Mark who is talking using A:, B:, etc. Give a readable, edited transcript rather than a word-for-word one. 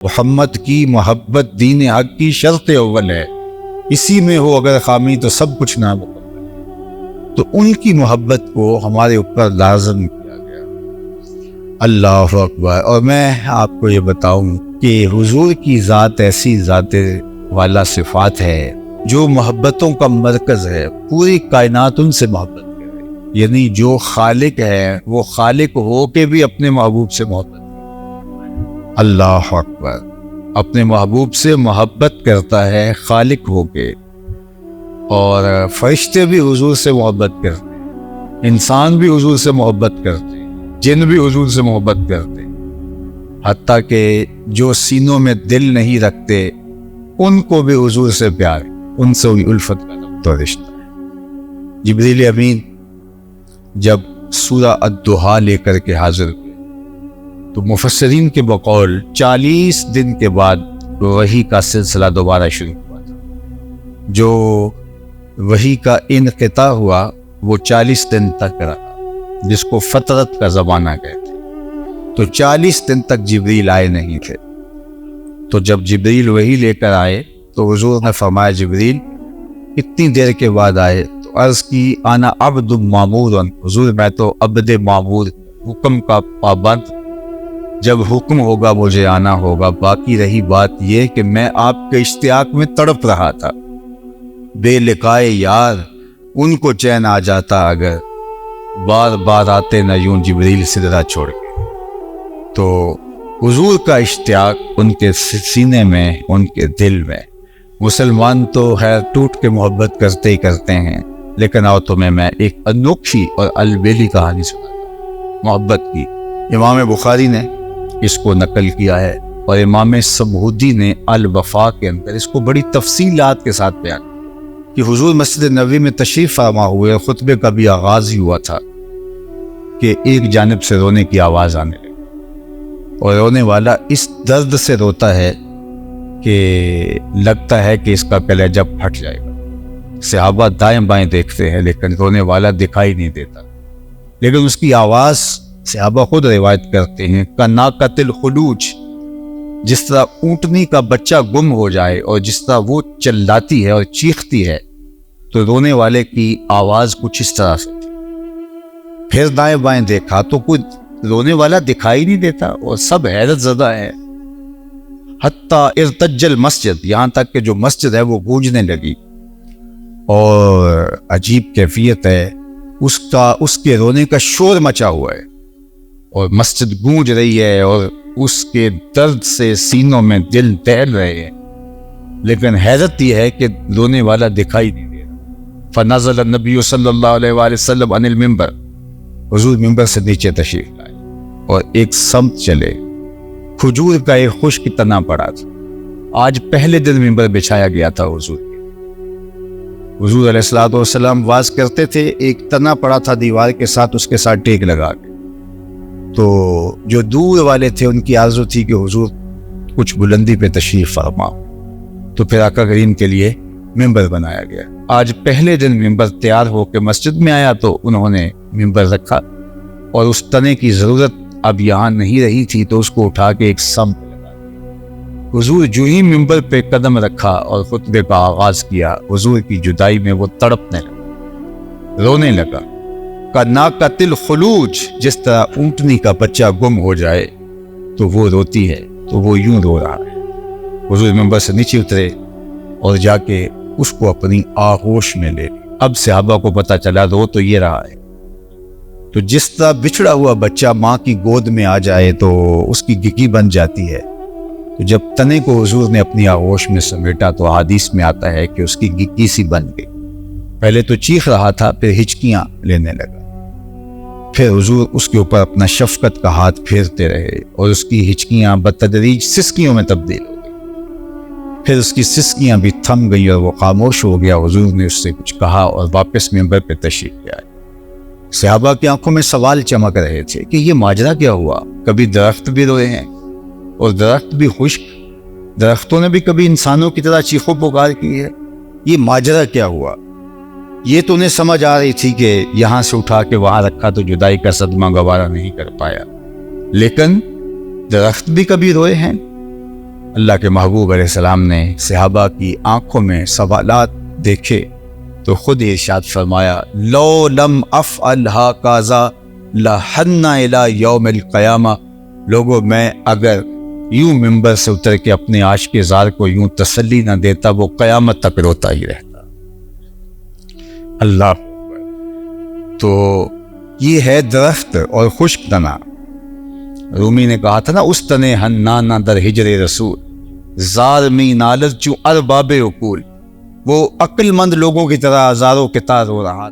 A: محمد کی محبت دین حق کی شرط اول ہے، اسی میں ہو اگر خامی تو سب کچھ نامکمل ہے۔ تو ان کی محبت کو ہمارے اوپر لازم کیا گیا۔ اللہ اکبر۔ اور میں آپ کو یہ بتاؤں کہ حضور کی ذات ایسی ذات والا صفات ہے جو محبتوں کا مرکز ہے، پوری کائنات ان سے محبت کرے، یعنی جو خالق ہے وہ خالق ہو کے بھی اپنے محبوب سے محبت کرے۔ اللہ اکبر۔ اپنے محبوب سے محبت کرتا ہے خالق ہو کے، اور فرشتے بھی حضور سے محبت کرتے ہیں، انسان بھی حضور سے محبت کرتے ہیں، جن بھی حضور سے محبت کرتے ہیں، حتیٰ کہ جو سینوں میں دل نہیں رکھتے ان کو بھی حضور سے پیار ہے، ان سے بھی الفت کا ربط و رشتہ ہے۔ جبریل امین جب سورہ الضحیٰ لے کر کے حاضر ہوئے تو مفسرین کے بقول 40 دن کے بعد وحی کا سلسلہ دوبارہ شروع ہوا تھا۔ جو وحی کا انقطاع ہوا وہ 40 دن تک رہا، جس کو فترت کا زمانہ کہتے ہیں۔ تو 40 دن تک جبریل آئے نہیں تھے۔ تو جب جبریل وحی لے کر آئے تو حضور نے فرمایا جبریل اتنی دیر کے بعد آئے؟ تو عرض کی انا عبد مامور، حضور میں تو عبد مامور، حکم کا پابند، جب حکم ہوگا مجھے آنا ہوگا۔ باقی رہی بات یہ کہ میں آپ کے اشتیاق میں تڑپ رہا تھا، بے لقائے یار ان کو چین آ جاتا اگر، بار بار آتے نہ یوں جبریل سدرا چھوڑ کے۔ تو حضور کا اشتیاق ان کے سینے میں، ان کے دل میں۔ مسلمان تو خیر ٹوٹ کے محبت کرتے ہی کرتے ہیں، لیکن آؤ تمہیں میں ایک انوکھی اور البیلی کہانی سناتا ہوں محبت کی۔ امام بخاری نے اس کو نقل کیا ہے، اور امام سمہودی نے الوفا کے اندر اس کو بڑی تفصیلات کے ساتھ بیان کیا کہ حضور مسجد نبوی میں تشریف فرما ہوئے، خطبے کا بھی آغاز ہی ہوا تھا کہ ایک جانب سے رونے کی آواز آنے لگی، اور رونے والا اس درد سے روتا ہے کہ لگتا ہے کہ اس کا کلیجہ پھٹ جائے گا۔ صحابہ دائیں بائیں دیکھتے ہیں لیکن رونے والا دکھائی نہیں دیتا، لیکن اس کی آواز صحابہ خود روایت کرتے ہیں کناقۃ الخلوج، جس طرح اونٹنی کا بچہ گم ہو جائے اور جس طرح وہ چلاتی ہے اور چیختی ہے، تو رونے والے کی آواز کچھ اس طرح سے تھی۔ پھر دائیں بائیں دیکھا تو کوئی رونے والا دکھائی نہیں دیتا اور سب حیرت زدہ ہے، حتیٰ ارتج المسجد، یہاں تک کہ جو مسجد ہے وہ گونجنے لگی، اور عجیب کیفیت ہے اس کے رونے کا شور مچا ہوا ہے، اور مسجد گونج رہی ہے، اور اس کے درد سے سینوں میں دل دہل رہے ہیں، لیکن حیرت یہ ہے کہ رونے والا دکھائی نہیں دے رہا۔ فنزل النبی صلی اللہ علیہ وآلہ وسلم عن المنبر، حضور ممبر سے نیچے تشریف لائے اور ایک سمت چلے۔ کھجور کا ایک خشک تنا پڑا تھا، آج پہلے دن ممبر بچھایا گیا تھا حضور کے۔ حضور علیہ الصلوۃ والسلام واز کرتے تھے، ایک تنا پڑا تھا دیوار کے ساتھ، اس کے ساتھ ٹیک لگا کے۔ تو جو دور والے تھے ان کی آرزو تھی کہ حضور کچھ بلندی پہ تشریف فرما، تو پھر آقا کریم کے لیے ممبر بنایا گیا۔ آج پہلے دن ممبر تیار ہو کے مسجد میں آیا تو انہوں نے ممبر رکھا، اور اس تنے کی ضرورت اب یہاں نہیں رہی تھی تو اس کو اٹھا کے ایک سم پہ لگا دیا۔ حضور جو ہی ممبر پہ قدم رکھا اور خطبے کا آغاز کیا، حضور کی جدائی میں وہ تڑپنے لگا، رونے لگا۔ کناقۃ الخلوج، جس طرح اونٹنی کا بچہ گم ہو جائے تو وہ روتی ہے، تو وہ یوں رو رہا ہے۔ حضور ممبر سے نیچے اترے اور جا کے اس کو اپنی آغوش میں لے لی۔ اب صحابہ کو پتہ چلا رو تو یہ رہا ہے۔ تو جس طرح بچھڑا ہوا بچہ ماں کی گود میں آ جائے تو اس کی گگی بن جاتی ہے، تو جب تنے کو حضور نے اپنی آغوش میں سمیٹا تو حدیث میں آتا ہے کہ اس کی گگی سی بن گئی۔ پہلے تو چیخ رہا تھا، پھر ہچکیاں لینے لگا، پھر حضور اس کے اوپر اپنا شفقت کا ہاتھ پھیرتے رہے اور اس کی ہچکیاں بتدریج سسکیوں میں تبدیل ہو گئی۔ پھر اس کی سسکیاں بھی تھم گئیں اور وہ خاموش ہو گیا۔ حضور نے اس سے کچھ کہا اور واپس ممبر پہ تشریف لے آئے۔ صحابہ کی آنکھوں میں سوال چمک رہے تھے کہ یہ ماجرا کیا ہوا؟ کبھی درخت بھی روئے ہیں اور درخت بھی خشک، درختوں نے بھی کبھی انسانوں کی طرح چیخو پکار کی ہے، یہ ماجرا کیا ہوا؟ یہ تو انہیں سمجھ آ رہی تھی کہ یہاں سے اٹھا کے وہاں رکھا تو جدائی کا صدمہ گوارا نہیں کر پایا، لیکن درخت بھی کبھی روئے ہیں؟ اللہ کے محبوب علیہ السلام نے صحابہ کی آنکھوں میں سوالات دیکھے تو خود ارشاد فرمایا لو لم افعل ہاکذا لحن الی یوم القیامہ، لوگوں میں اگر یوں ممبر سے اتر کے اپنے عاشق زار کو یوں تسلی نہ دیتا وہ قیامت تک روتا ہی رہتا۔ اللہ تو یہ ہے درخت اور خشک تنا۔ رومی نے کہا تھا نا اس تنے ہنانا در ہجر رسول زار می نالت چوں ارباب عقول، وہ عقل مند لوگوں کی طرح ہزاروں کے تار ہو رہا